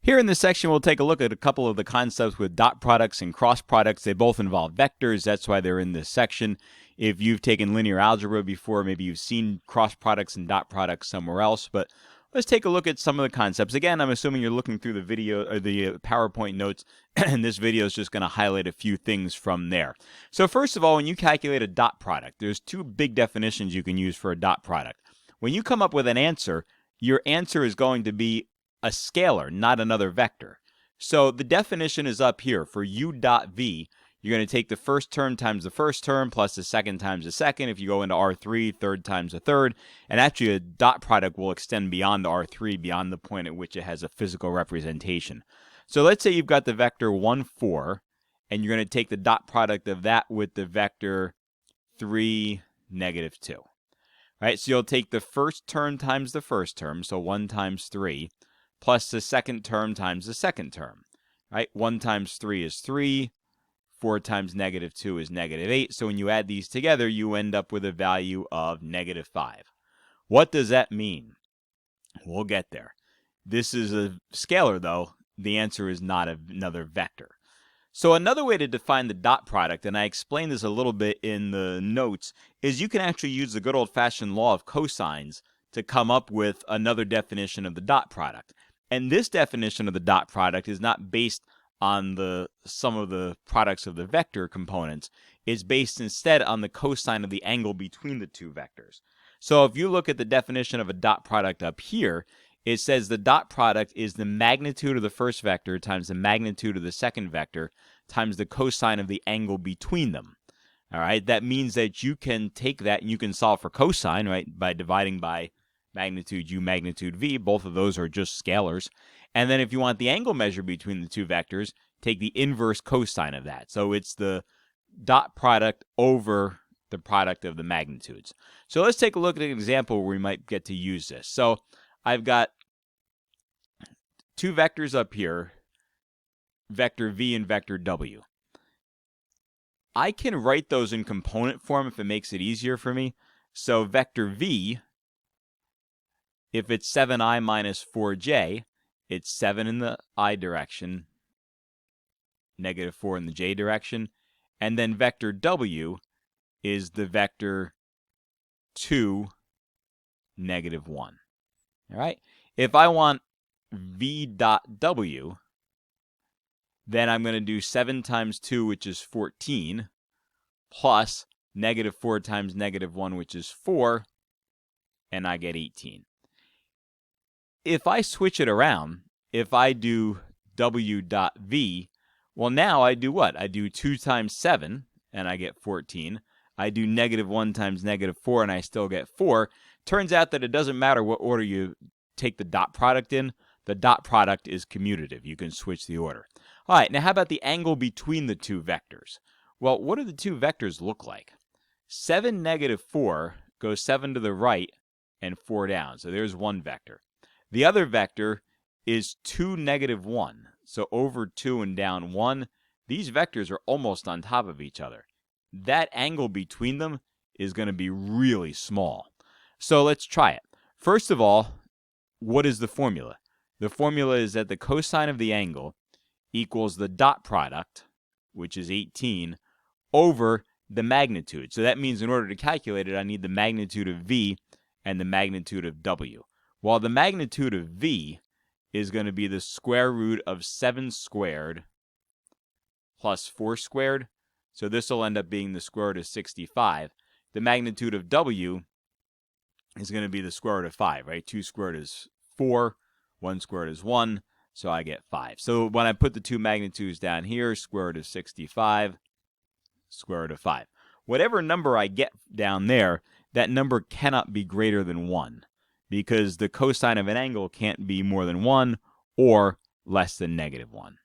Here in this section, we'll take a look at a couple of the concepts with dot products and cross products. They both involve vectors. That's why they're in this section. If you've taken linear algebra before, maybe you've seen cross products and dot products somewhere else. But let's take a look at some of the concepts. Again, I'm assuming you're looking through the video or the PowerPoint notes, and this video is just going to highlight a few things from there. So first of all, when you calculate a dot product, there's two big definitions you can use for a dot product. When you come up with an answer, your answer is going to be a scalar, not another vector. So the definition is up here. For u dot v, you're going to take the first term times the first term plus the second times the second. If you go into R3, third times a third. And actually, a dot product will extend beyond the R3, beyond the point at which it has a physical representation. So let's say you've got the vector 1, 4, and you're going to take the dot product of that with the vector 3, negative 2. All right, so you'll take the first term times the first term, so 1 times 3, plus the second term times the second term. Right? 1 times 3 is 3. 4 times negative 2 is negative 8. So when you add these together, you end up with a value of negative 5. What does that mean? We'll get there. This is a scalar, though. The answer is not another vector. So another way to define the dot product, and I explained this a little bit in the notes, is you can actually use the good old-fashioned law of cosines to come up with another definition of the dot product. And this definition of the dot product is not based on the sum of the products of the vector components. It's based instead on the cosine of the angle between the two vectors. So if you look at the definition of a dot product up here, it says the dot product is the magnitude of the first vector times the magnitude of the second vector times the cosine of the angle between them. All right, that means that you can take that and you can solve for cosine, right, by dividing by magnitude u, magnitude v. Both of those are just scalars. And then if you want the angle measure between the two vectors, take the inverse cosine of that. So it's the dot product over the product of the magnitudes. So let's take a look at an example where we might get to use this. So I've got two vectors up here, vector v and vector w. I can write those in component form if it makes it easier for me. So vector v, if it's 7i minus 4j, it's 7 in the I direction, negative 4 in the j direction. And then vector w is the vector 2, negative 1. All right? If I want v dot w, then I'm going to do 7 times 2, which is 14, plus negative 4 times negative 1, which is 4, and I get 18. If I switch it around, if I do w dot v, well, now I do what? I do 2 times 7, and I get 14. I do negative 1 times negative 4, and I still get 4. Turns out that it doesn't matter what order you take the dot product in. The dot product is commutative. You can switch the order. All right, now how about the angle between the two vectors? Well, what do the two vectors look like? 7, negative 4 goes 7 to the right and 4 down. So there's one vector. The other vector is 2, negative 1. So over 2 and down 1. These vectors are almost on top of each other. That angle between them is going to be really small. So let's try it. First of all, what is the formula? The formula is that the cosine of the angle equals the dot product, which is 18, over the magnitude. So that means in order to calculate it, I need the magnitude of v and the magnitude of w. Well, the magnitude of v is going to be the square root of 7 squared plus 4 squared. So this will end up being the square root of 65. The magnitude of w is going to be the square root of 5, right? 2 squared is 4, 1 squared is 1, so I get 5. So when I put the two magnitudes down here, square root of 65, square root of 5. Whatever number I get down there, that number cannot be greater than 1, because the cosine of an angle can't be more than 1 or less than negative 1.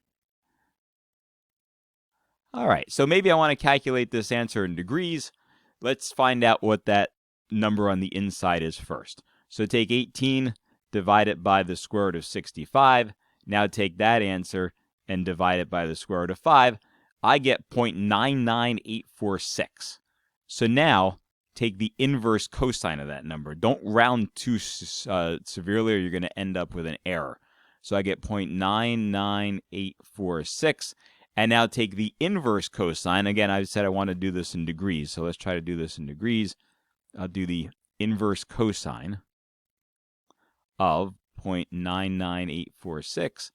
All right, so maybe I want to calculate this answer in degrees. Let's find out what that number on the inside is first. So take 18, divide it by the square root of 65. Now take that answer and divide it by the square root of 5. I get 0.99846. So now take the inverse cosine of that number. Don't round too severely or you're going to end up with an error. So I get 0.99846. And now take the inverse cosine. Again, I said I want to do this in degrees, so let's try to do this in degrees. I'll do the inverse cosine of 0.99846,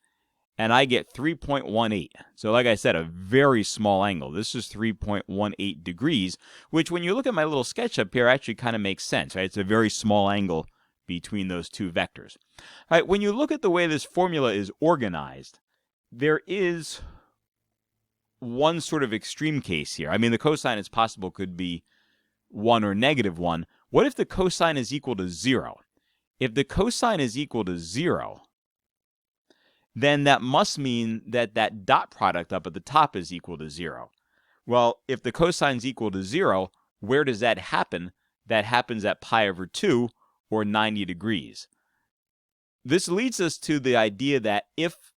and I get 3.18. So like I said, a very small angle. This is 3.18 degrees, which when you look at my little sketch up here actually kind of makes sense, right? It's a very small angle between those two vectors. All right, when you look at the way this formula is organized, there is one sort of extreme case here. I mean, the cosine, it's possible, could be 1 or -1. What if the cosine is equal to 0? If the cosine is equal to 0, then that must mean that that dot product up at the top is equal to 0. Well, if the cosine is equal to 0, where does that happen? That happens at pi/2, or 90 degrees. This leads us to the idea that if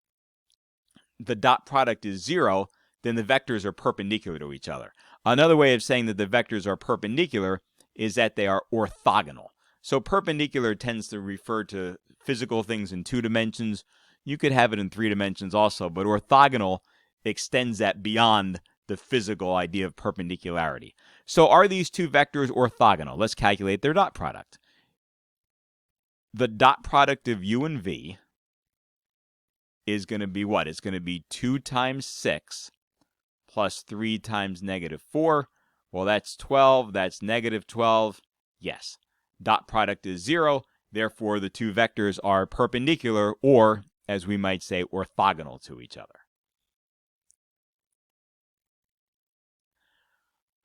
the dot product is 0, then the vectors are perpendicular to each other. Another way of saying that the vectors are perpendicular is that they are orthogonal. So perpendicular tends to refer to physical things in 2 dimensions. You could have it in 3 dimensions also, but orthogonal extends that beyond the physical idea of perpendicularity. So are these two vectors orthogonal? Let's calculate their dot product. The dot product of u and v is going to be what? It's going to be 2 times 6 plus 3 times -4. Well, that's 12. That's -12. Yes. Dot product is 0. Therefore, the two vectors are perpendicular, or, as we might say, orthogonal to each other.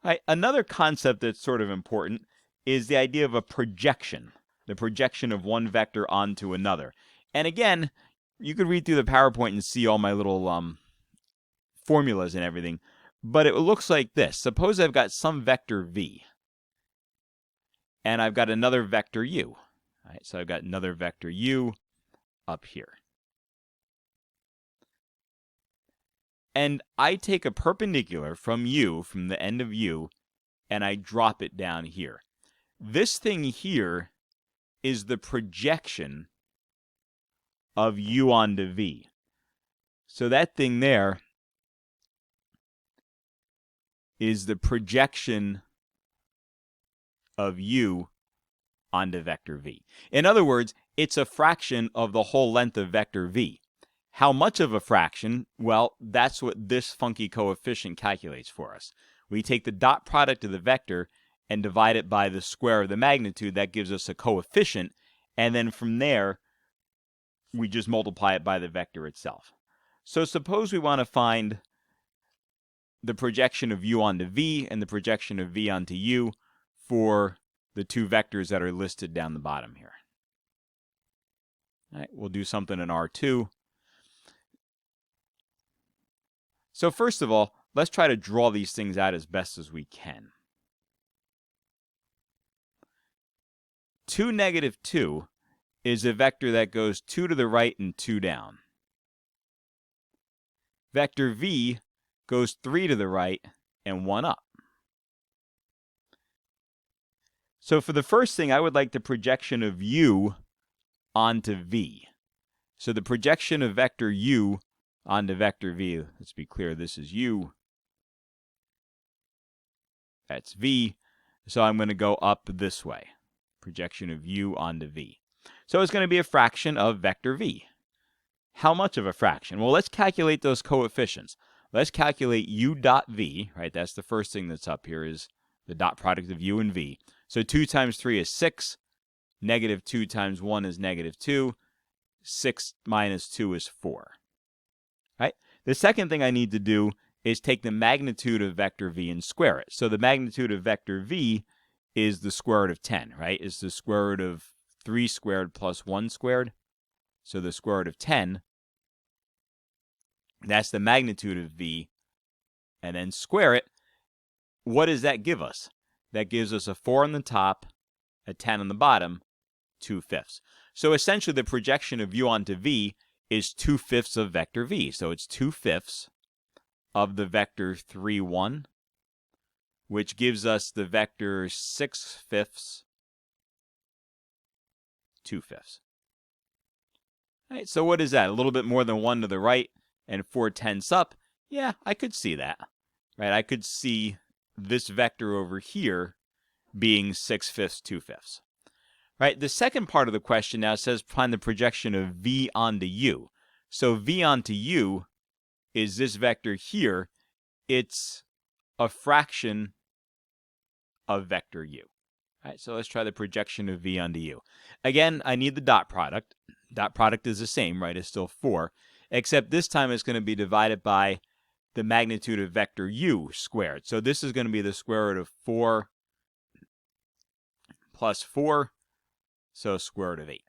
All right, another concept that's sort of important is the idea of a projection, the projection of one vector onto another. And again, you could read through the PowerPoint and see all my little formulas and everything, but it looks like this. Suppose I've got some vector v, and I've got another vector u. All right, so I've got another vector u up here. And I take a perpendicular from u, from the end of u, and I drop it down here. This thing here is the projection of u onto v. So that thing there is the projection of u onto vector v. In other words, it's a fraction of the whole length of vector v. How much of a fraction? Well, that's what this funky coefficient calculates for us. We take the dot product of the vector and divide it by the square of the magnitude. That gives us a coefficient, and then from there, we just multiply it by the vector itself. So suppose we want to find the projection of u onto v and the projection of v onto u for the two vectors that are listed down the bottom here. All right, we'll do something in R2. So first of all, let's try to draw these things out as best as we can. 2, -2 is a vector that goes 2 to the right and 2 down. Vector v goes 3 to the right and 1 up. So for the first thing, I would like the projection of u onto v. So the projection of vector u onto vector v, let's be clear, this is u, that's v, so I'm going to go up this way. Projection of u onto v. So it's going to be a fraction of vector v. How much of a fraction? Well, let's calculate those coefficients. Let's calculate u dot v, right? That's the first thing that's up here, is the dot product of u and v. So 2 times 3 is 6. -2 times 1 is -2. 6 minus 2 is 4. Right? The second thing I need to do is take the magnitude of vector v and square it. So the magnitude of vector v is the square root of 10, right? It's the square root of 3 squared plus 1 squared. So the square root of 10, that's the magnitude of v, and then square it. What does that give us? That gives us a 4 on the top, a 10 on the bottom, 2/5. So essentially the projection of u onto v is 2/5 of vector v. So it's 2/5 of the vector 3, 1, which gives us the vector 6/5, 2/5. All right, so what is that? A little bit more than 1 to the right and 4/10 up? Yeah, I could see that. Right? I could see this vector over here being 6/5, 2/5. Right? The second part of the question now says find the projection of v onto u. So v onto u is this vector here. It's a fraction of vector u. All right, so let's try the projection of v onto u. Again, I need the dot product. Dot product is the same, right? It's still 4, except this time it's going to be divided by the magnitude of vector u squared. So this is going to be the square root of 4 plus 4, so square root of 8.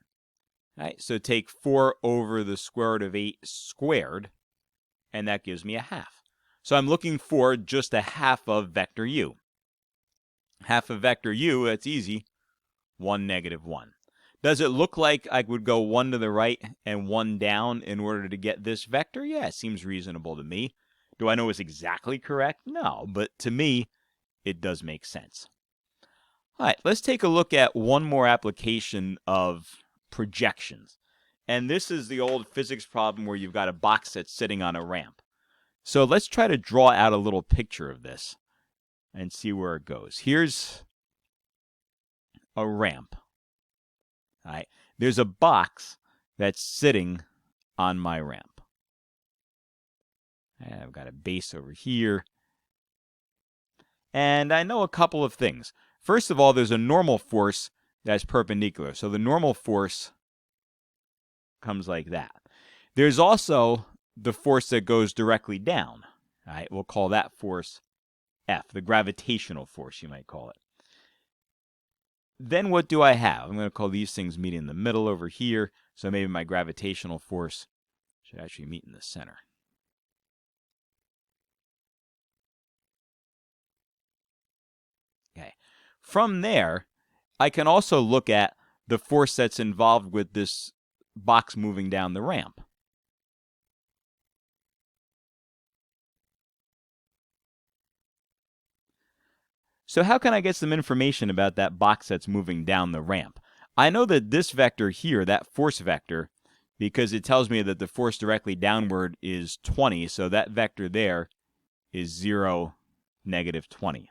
All right, so take 4 over the square root of 8 squared, and that gives me a half. So I'm looking for just a half of vector u. Half of vector u, that's easy, 1, -1. Does it look like I would go 1 to the right and 1 down in order to get this vector? Yeah, it seems reasonable to me. Do I know it's exactly correct? No, but to me, it does make sense. All right, let's take a look at one more application of projections. And this is the old physics problem where you've got a box that's sitting on a ramp. So let's try to draw out a little picture of this and see where it goes. Here's a ramp. All right, there's a box that's sitting on my ramp. And I've got a base over here. And I know a couple of things. First of all, there's a normal force that's perpendicular. So the normal force comes like that. There's also the force that goes directly down. All right, we'll call that force F, the gravitational force, you might call it. Then what do I have? I'm going to call these things meeting in the middle over here. So maybe my gravitational force should actually meet in the center. Okay. From there, I can also look at the force that's involved with this box moving down the ramp. So how can I get some information about that box that's moving down the ramp? I know that this vector here, that force vector, because it tells me that the force directly downward is 20, so that vector there is 0, -20.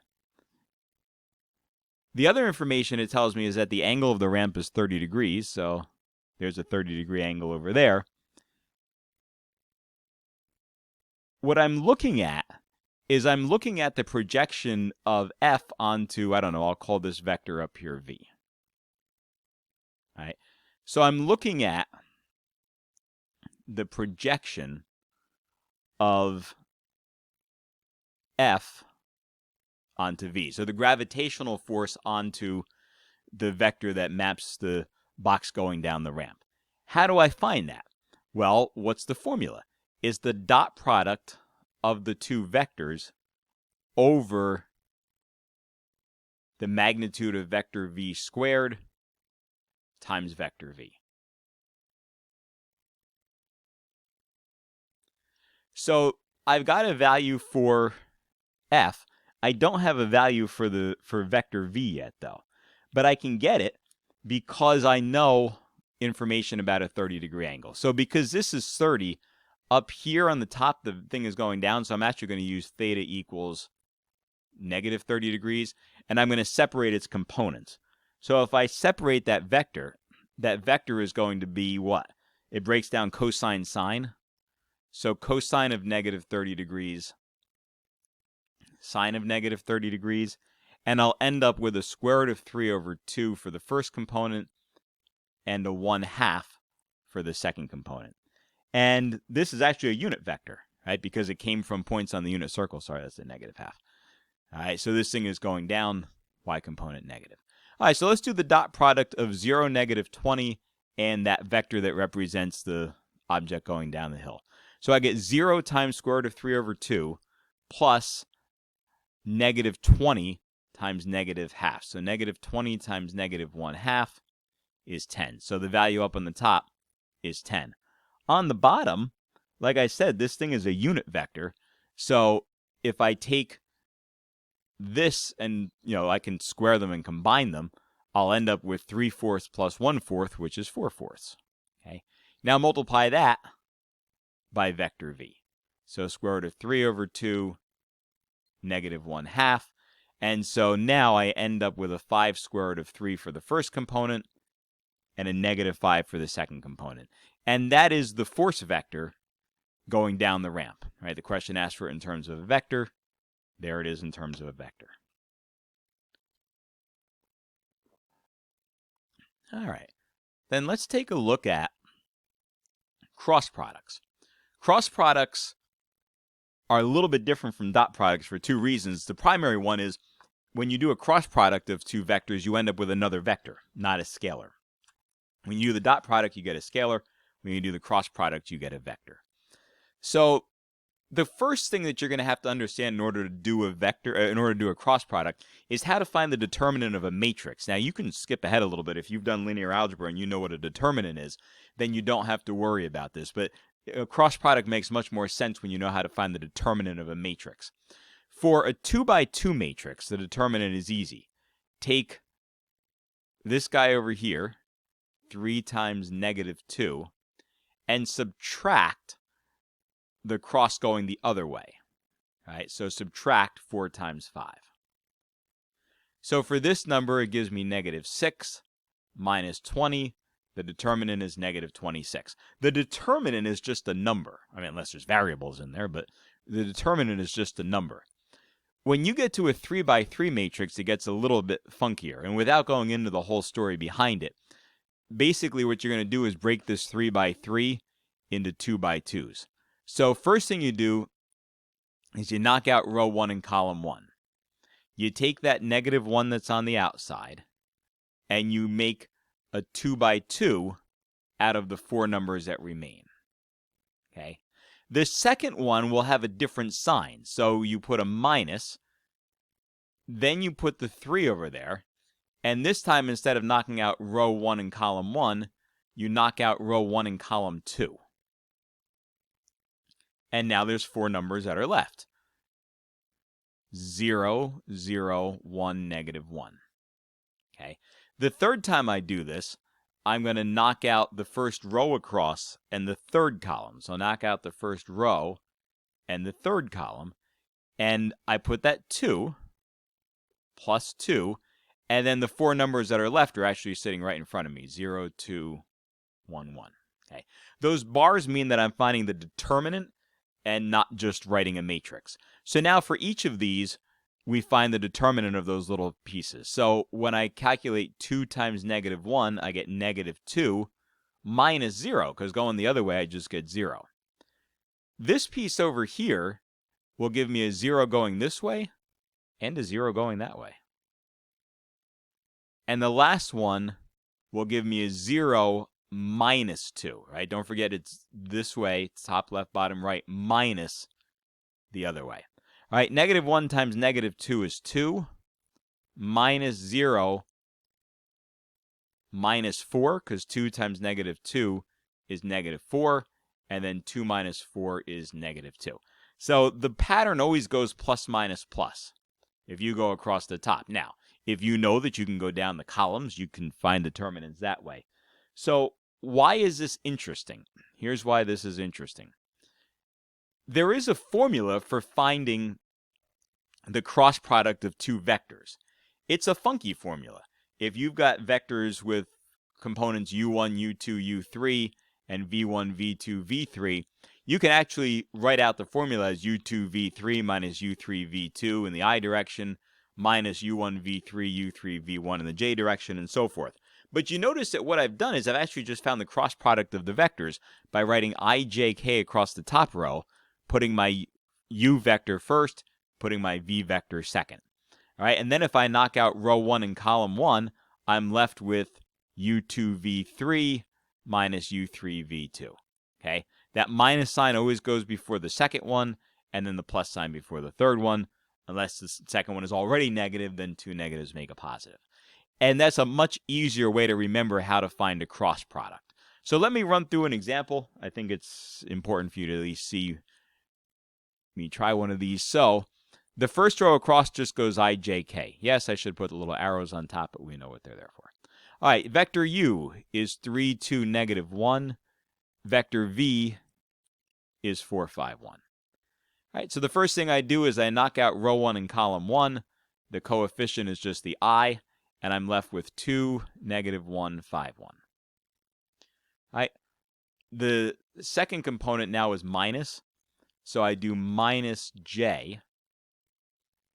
The other information it tells me is that the angle of the ramp is 30 degrees, so there's a 30-degree angle over there. What I'm looking at is I'm looking at the projection of F onto, I don't know, I'll call this vector up here V. All right. So I'm looking at the projection of F onto V. So the gravitational force onto the vector that maps the box going down the ramp. How do I find that? Well, what's the formula? It's the dot product of the two vectors over the magnitude of vector v squared times vector v. So I've got a value for f. I don't have a value for vector v yet, though. But I can get it because I know information about a 30-degree angle. So because this is 30, up here on the top, the thing is going down, so I'm actually going to use theta equals -30 degrees, and I'm going to separate its components. So if I separate that vector is going to be what? It breaks down cosine sine. So cosine of -30 degrees, sine of -30 degrees, and I'll end up with a square root of 3 over 2 for the first component and a 1/2 for the second component. And this is actually a unit vector, right? Because it came from points on the unit circle. Sorry, that's a -1/2. All right, so this thing is going down, y component negative. All right, so let's do the dot product of 0, -20, and that vector that represents the object going down the hill. So I get 0 times square root of 3 over 2 plus -20 times -1/2. So -20 times -1/2 is 10. So the value up on the top is 10. On the bottom, like I said, this thing is a unit vector. So if I take this and, I can square them and combine them, I'll end up with 3/4 plus 1/4, which is 4/4. Okay. Now multiply that by vector v. So square root of 3 over 2, negative 1/2. And so now I end up with a 5 square root of 3 for the first component and a negative 5 for the second component. And that is the force vector going down the ramp. Right? The question asked for it in terms of a vector. There it is in terms of a vector. All right. Then let's take a look at cross products. Cross products are a little bit different from dot products for two reasons. The primary one is when you do a cross product of two vectors, you end up with another vector, not a scalar. When you do the dot product, you get a scalar. When you do the cross product, you get a vector. So the first thing that you're going to have to understand in order to do a vector, in order to do a cross product, is how to find the determinant of a matrix. Now, you can skip ahead a little bit. If you've done linear algebra and you know what a determinant is, then you don't have to worry about this. But a cross product makes much more sense when you know how to find the determinant of a matrix. For a 2 by 2 matrix, the determinant is easy. Take this guy over here, 3 times negative 2, and subtract the cross going the other way. Right? So subtract 4 times 5. So for this number, it gives me negative 6 minus 20. The determinant is negative 26. The determinant is just a number. I mean, unless there's variables in there, but the determinant is just a number. When you get to a 3 by 3 matrix, it gets a little bit funkier. And without going into the whole story behind it, basically what you're going to do is break this 3 by 3 into 2 by 2s. So first thing you do is you knock out row 1 and column 1. You take that negative 1 that's on the outside, and you make a 2 by 2 out of the 4 numbers that remain. Okay? The second one will have a different sign. So you put a minus, then you put the 3 over there, and this time instead of knocking out row 1 and column 1, you knock out row 1 and column 2. And now there's 4 numbers that are left. 0, 0, 1, negative 1. Okay. The third time I do this, I'm going to knock out the first row across and the third column. So knock out the first row and the third column. And I put that 2 plus 2. And then the 4 numbers that are left are actually sitting right in front of me. 0, 2, 1, 1. Okay. Those bars mean that I'm finding the determinant and not just writing a matrix. So now for each of these, we find the determinant of those little pieces. So when I calculate 2 times negative 1, I get negative 2 minus 0, because going the other way, I just get 0. This piece over here will give me a 0 going this way and a 0 going that way. And the last one will give me a 0 minus 2, right? Don't forget it's this way, top, left, bottom, right, minus the other way. All right, negative 1 times negative 2 is 2, minus 0 minus 4, because 2 times negative 2 is negative 4, and then 2 minus 4 is negative 2. So the pattern always goes plus, minus, plus if you go across the top. Now, if you know that you can go down the columns, you can find determinants that way. So why is this interesting? Here's why this is interesting. There is a formula for finding the cross product of two vectors. It's a funky formula. If you've got vectors with components u1, u2, u3, and v1, v2, v3, you can actually write out the formula as u2, v3 minus u3, v2 in the I direction, minus u1, v3, u3, v1 in the j direction, and so forth. But you notice that what I've done is I've actually just found the cross product of the vectors by writing ijk across the top row, putting my u vector first, putting my v vector second. All right, and then if I knock out row 1 and column 1, I'm left with u2, v3 minus u3, v2. Okay, that minus sign always goes before the second one, and then the plus sign before the third one. Unless the second one is already negative, then 2 negatives make a positive. And that's a much easier way to remember how to find a cross product. So let me run through an example. I think it's important for you to at least see me try one of these. So the first row across just goes ijk. Yes, I should put the little arrows on top, but we know what they're there for. All right, vector u is 3, 2, negative 1. vector v is 4, 5, 1. All right, so the first thing I do is I knock out row 1 and column 1. The coefficient is just the I, and I'm left with 2, negative 1, 5, 1. All right, the second component now is minus, so I do minus j.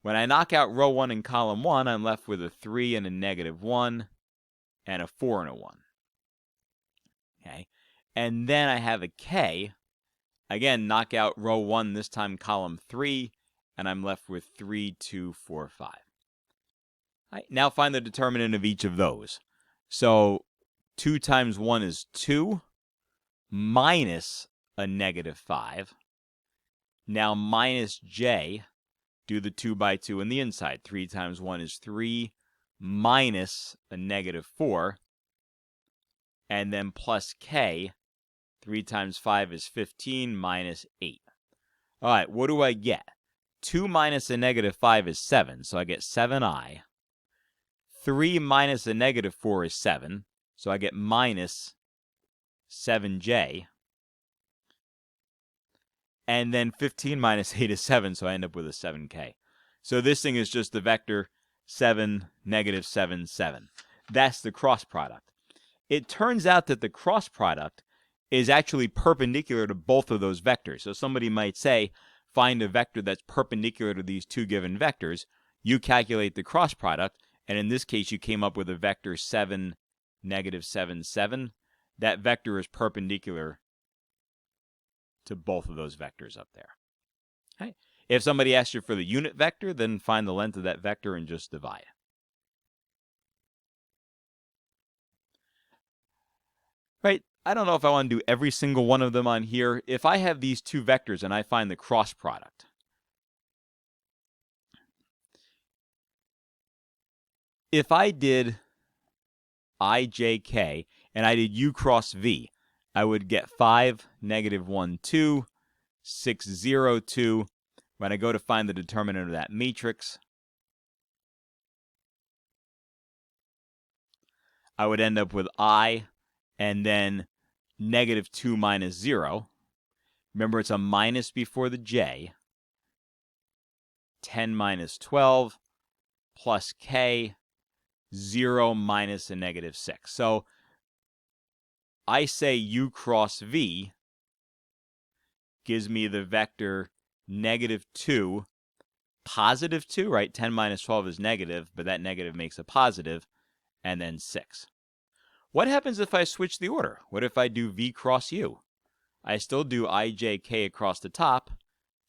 When I knock out row 1 and column 1, I'm left with a 3 and a negative 1 and a 4 and a 1. Okay, and then I have a k. Again, knock out row 1, this time column 3, and I'm left with 3, 2, 4, 5. All right, now find the determinant of each of those. So 2 times 1 is 2, minus a negative 5. Now minus j, do the 2 by 2 in the inside. 3 times 1 is 3, minus a negative 4. And then plus k, 3 times 5 is 15, minus 8. All right, what do I get? 2 minus a negative 5 is 7, so I get 7i. 3 minus a negative 4 is 7, so I get minus 7j. And then 15 minus 8 is 7, so I end up with a 7k. So this thing is just the vector 7, negative 7, 7. That's the cross product. It turns out that the cross product is actually perpendicular to both of those vectors. So somebody might say, find a vector that's perpendicular to these two given vectors. You calculate the cross product, and in this case, you came up with a vector 7, negative 7, 7. That vector is perpendicular to both of those vectors up there. Okay. If somebody asks you for the unit vector, then find the length of that vector and just divide. Right, I don't know if I want to do every single one of them on here. If I have these two vectors and I find the cross product, if I did ijk and I did u cross v, I would get 5, negative 1, 2, 6, 0, 2. When I go to find the determinant of that matrix, I would end up with I and then negative 2 minus 0. Remember, it's a minus before the j. 10 minus 12 plus k, 0 minus a negative 6. So I say u cross v gives me the vector negative 2, positive 2, right? 10 minus 12 is negative, but that negative makes a positive, and then 6. What happens if I switch the order? What if I do v cross u? I still do ijk across the top,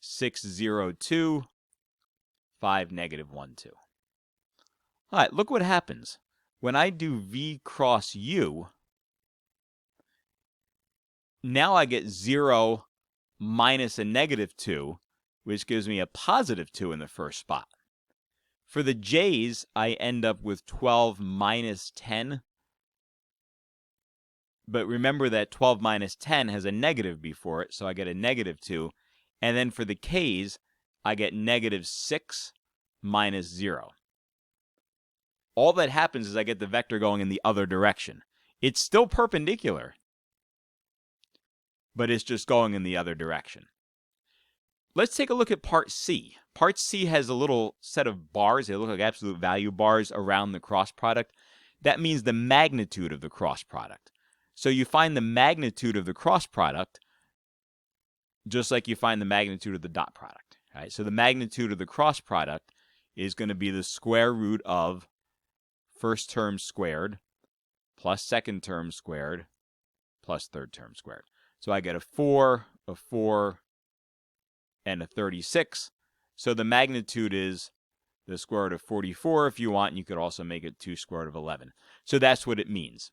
6, 0, 2, 5, negative 1, 2. All right, look what happens. When I do v cross u, now I get 0 minus a negative 2, which gives me a positive 2 in the first spot. For the j's, I end up with 12 minus 10. But remember that 12 minus 10 has a negative before it, so I get a negative 2. And then for the k's, I get negative 6 minus 0. All that happens is I get the vector going in the other direction. It's still perpendicular, but it's just going in the other direction. Let's take a look at part C. Part C has a little set of bars. They look like absolute value bars around the cross product. That means the magnitude of the cross product. So you find the magnitude of the cross product just like you find the magnitude of the dot product. Right? So the magnitude of the cross product is going to be the square root of first term squared plus second term squared plus third term squared. So I get a 4, and a 36. So the magnitude is the square root of 44 if you want. You could also make it 2 square root of 11. So that's what it means.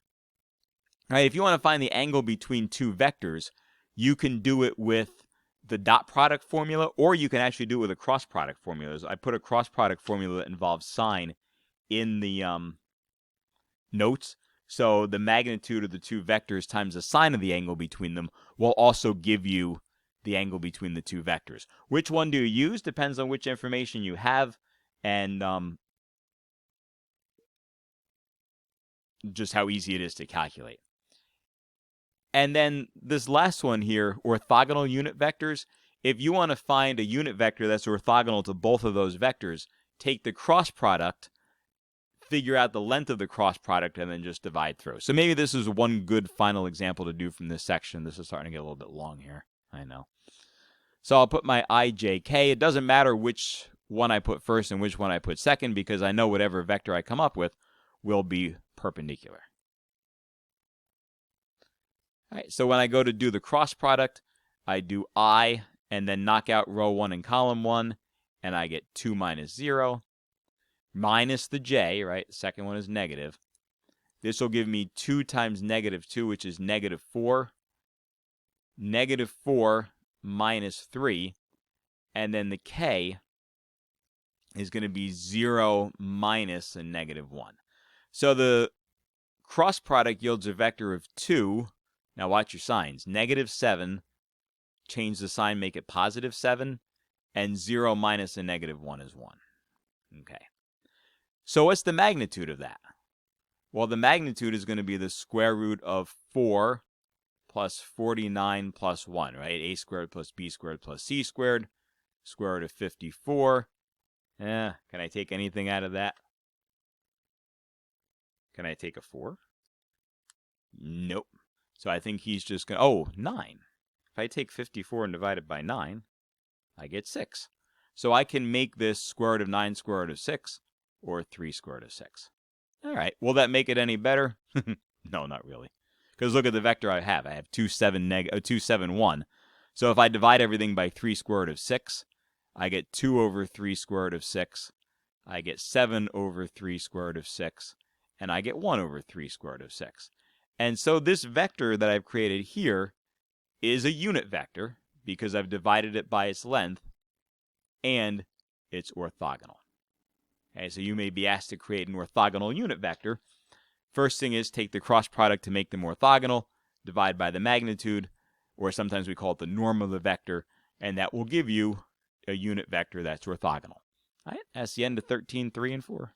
All right, if you want to find the angle between two vectors, you can do it with the dot product formula, or you can actually do it with a cross product formula. I put a cross product formula that involves sine in the notes. So the magnitude of the two vectors times the sine of the angle between them will also give you the angle between the two vectors. Which one do you use depends on which information you have and just how easy it is to calculate. And then this last one here, orthogonal unit vectors. If you want to find a unit vector that's orthogonal to both of those vectors, take the cross product, figure out the length of the cross product, and then just divide through. So maybe this is one good final example to do from this section. This is starting to get a little bit long here. I know. So I'll put my ijk. It doesn't matter which one I put first and which one I put second, because I know whatever vector I come up with will be perpendicular. All right, so when I go to do the cross product, I do I and then knock out row 1 and column 1, and I get 2 minus 0, minus the j, right? The second one is negative. This will give me 2 times negative 2, which is negative 4. Negative 4 minus 3, and then the k is going to be 0 minus a negative 1. So the cross product yields a vector of 2. Now watch your signs. Negative 7, change the sign, make it positive 7, and 0 minus a negative 1 is 1. Okay. So what's the magnitude of that? Well, the magnitude is going to be the square root of 4 plus 49 plus 1, right? A squared plus B squared plus C squared, square root of 54. Can I take anything out of that? Can I take a 4? Nope. So I think he's just going to, 9. If I take 54 and divide it by 9, I get 6. So I can make this square root of 9 square root of 6, or 3 square root of 6. All right, will that make it any better? No, not really. Because look at the vector I have. I have 2, 7, 1. So if I divide everything by 3 square root of 6, I get 2 over 3 square root of 6. I get 7 over 3 square root of 6. And I get 1 over 3 square root of 6. And so this vector that I've created here is a unit vector because I've divided it by its length, and it's orthogonal. Okay, so you may be asked to create an orthogonal unit vector. First thing is take the cross product to make them orthogonal, divide by the magnitude, or sometimes we call it the norm of the vector, and that will give you a unit vector that's orthogonal. All right, that's the end of 13, 3, and 4.